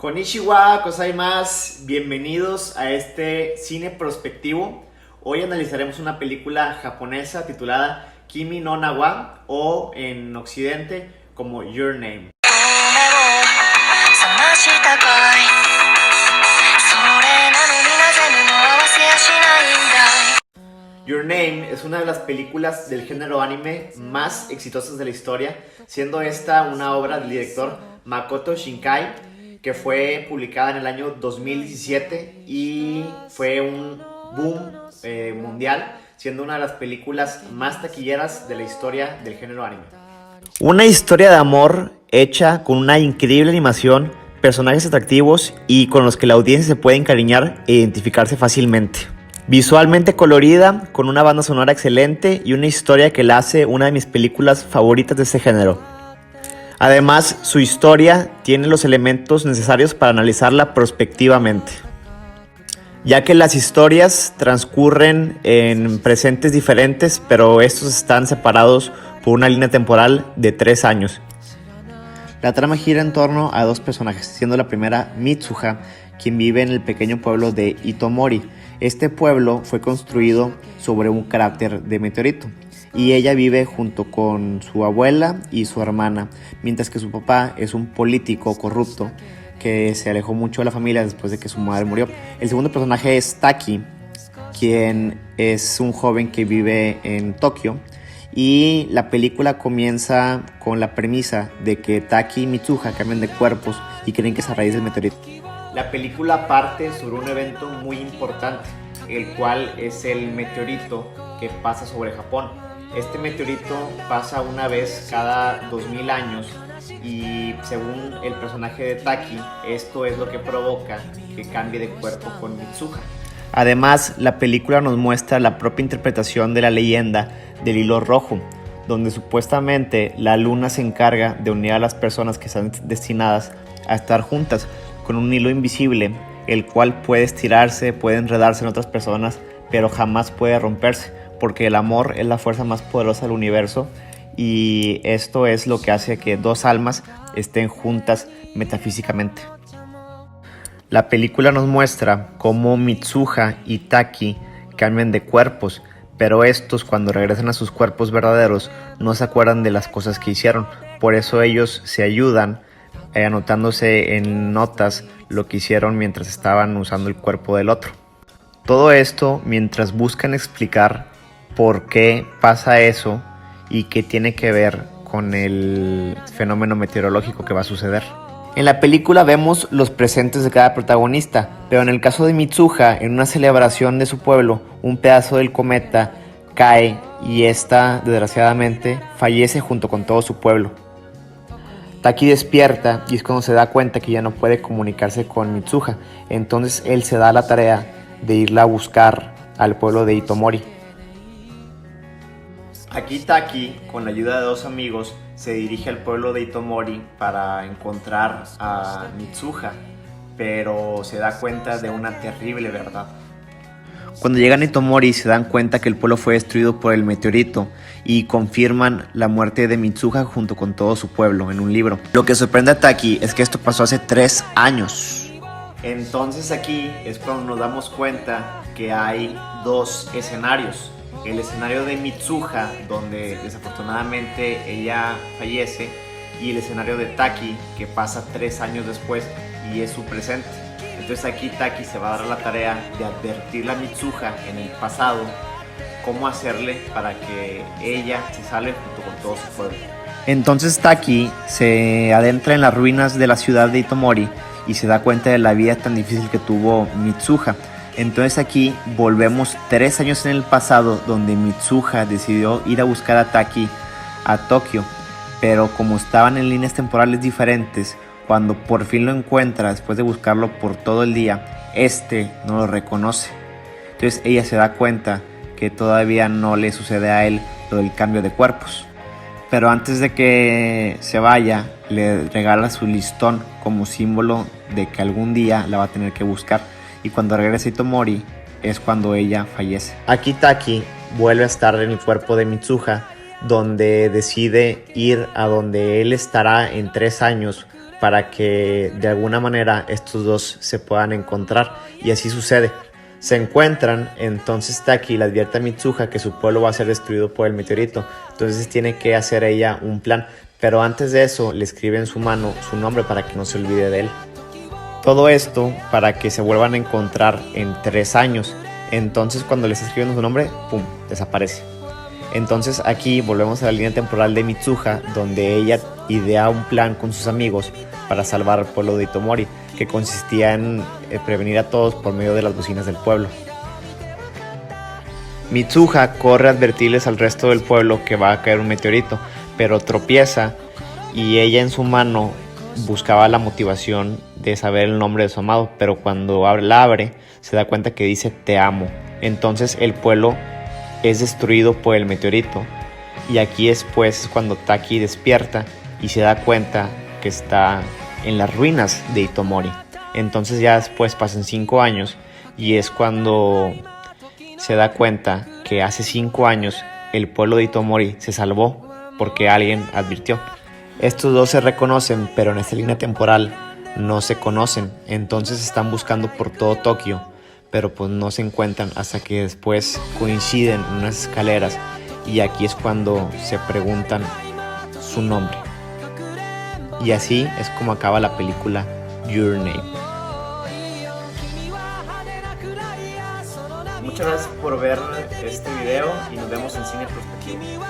Konnichiwa, gozaimasu, bienvenidos a este cine prospectivo. Hoy analizaremos una película japonesa titulada Kimi no Na wa, o en occidente como Your Name. Your Name es una de las películas del género anime más exitosas de la historia, siendo esta una obra del director Makoto Shinkai, que fue publicada en el año 2017 y fue un boom mundial, siendo una de las películas más taquilleras de la historia del género anime. Una historia de amor hecha con una increíble animación, personajes atractivos y con los que la audiencia se puede encariñar e identificarse fácilmente. Visualmente colorida, con una banda sonora excelente y una historia que la hace una de mis películas favoritas de este género. Además, su historia tiene los elementos necesarios para analizarla prospectivamente, ya que las historias transcurren en presentes diferentes, pero estos están separados por una línea temporal de 3 años. La trama gira en torno a 2 personajes, siendo la primera Mitsuha, quien vive en el pequeño pueblo de Itomori. Este pueblo fue construido sobre un cráter de meteorito y ella vive junto con su abuela y su hermana, mientras que su papá es un político corrupto que se alejó mucho de la familia después de que su madre murió. El segundo personaje es Taki, quien es un joven que vive en Tokio, y la película comienza con la premisa de que Taki y Mitsuha cambian de cuerpos y creen que es a raíz del meteorito. La película parte sobre un evento muy importante, el cual es el meteorito que pasa sobre Japón. Este meteorito pasa una vez cada 2000 años y, según el personaje de Taki, esto es lo que provoca que cambie de cuerpo con Mitsuha. Además, la película nos muestra la propia interpretación de la leyenda del hilo rojo, donde supuestamente la luna se encarga de unir a las personas que están destinadas a estar juntas con un hilo invisible, el cual puede estirarse, puede enredarse en otras personas, pero jamás puede romperse, porque el amor es la fuerza más poderosa del universo, y esto es lo que hace que 2 almas estén juntas metafísicamente. La película nos muestra cómo Mitsuha y Taki cambian de cuerpos, pero estos, cuando regresan a sus cuerpos verdaderos, no se acuerdan de las cosas que hicieron. Por eso ellos se ayudan anotándose en notas lo que hicieron mientras estaban usando el cuerpo del otro. Todo esto mientras buscan explicar por qué pasa eso y qué tiene que ver con el fenómeno meteorológico que va a suceder. En la película vemos los presentes de cada protagonista, pero en el caso de Mitsuha, en una celebración de su pueblo, un pedazo del cometa cae y esta, desgraciadamente, fallece junto con todo su pueblo. Taki despierta y es cuando se da cuenta que ya no puede comunicarse con Mitsuha, entonces él se da la tarea de irla a buscar al pueblo de Itomori. Aquí Taki, con la ayuda de 2 amigos, se dirige al pueblo de Itomori para encontrar a Mitsuha, pero se da cuenta de una terrible verdad. Cuando llegan a Itomori se dan cuenta que el pueblo fue destruido por el meteorito y confirman la muerte de Mitsuha junto con todo su pueblo en un libro. Lo que sorprende a Taki es que esto pasó hace 3 años. Entonces aquí es cuando nos damos cuenta que hay 2 escenarios. El escenario de Mitsuha, donde desafortunadamente ella fallece, y el escenario de Taki, que pasa 3 años después y es su presente. Entonces aquí Taki se va a dar la tarea de advertirle a Mitsuha en el pasado cómo hacerle para que ella se salve junto con todo su pueblo. Entonces Taki se adentra en las ruinas de la ciudad de Itomori y se da cuenta de la vida tan difícil que tuvo Mitsuha. Entonces aquí volvemos 3 años en el pasado, donde Mitsuha decidió ir a buscar a Taki a Tokio, pero como estaban en líneas temporales diferentes, cuando por fin lo encuentra después de buscarlo por todo el día, no lo reconoce. Entonces ella se da cuenta que todavía no le sucede a él lo del cambio de cuerpos. Pero antes de que se vaya, le regala su listón como símbolo de que algún día la va a tener que buscar. Y cuando regresa a Itomori es cuando ella fallece. Aquí Taki vuelve a estar en el cuerpo de Mitsuha, donde decide ir a donde él estará en 3 años para que de alguna manera estos dos se puedan encontrar, y así sucede. Se encuentran, entonces Taki le advierte a Mitsuha que su pueblo va a ser destruido por el meteorito, entonces tiene que hacer ella un plan, pero antes de eso le escribe en su mano su nombre para que no se olvide de él. Todo esto para que se vuelvan a encontrar en 3 años, entonces cuando les escriben su nombre, ¡pum!, desaparece. Entonces aquí volvemos a la línea temporal de Mitsuha, donde ella idea un plan con sus amigos para salvar al pueblo de Itomori, que consistía en prevenir a todos por medio de las bocinas del pueblo. Mitsuha corre a advertirles al resto del pueblo que va a caer un meteorito, pero tropieza y ella en su mano buscaba la motivación de saber el nombre de su amado, pero cuando la abre se da cuenta que dice te amo. Entonces el pueblo es destruido por el meteorito, y aquí después es cuando Taki despierta y se da cuenta que está en las ruinas de Itomori. Entonces ya después pasan 5 años y es cuando se da cuenta que hace 5 años el pueblo de Itomori se salvó porque alguien advirtió. Estos dos se reconocen, pero en esta línea temporal no se conocen, entonces están buscando por todo Tokio, pero pues no se encuentran hasta que después coinciden en unas escaleras, y aquí es cuando se preguntan su nombre. Y así es como acaba la película Your Name. Muchas gracias por ver este video y nos vemos en Cine Prospectivo.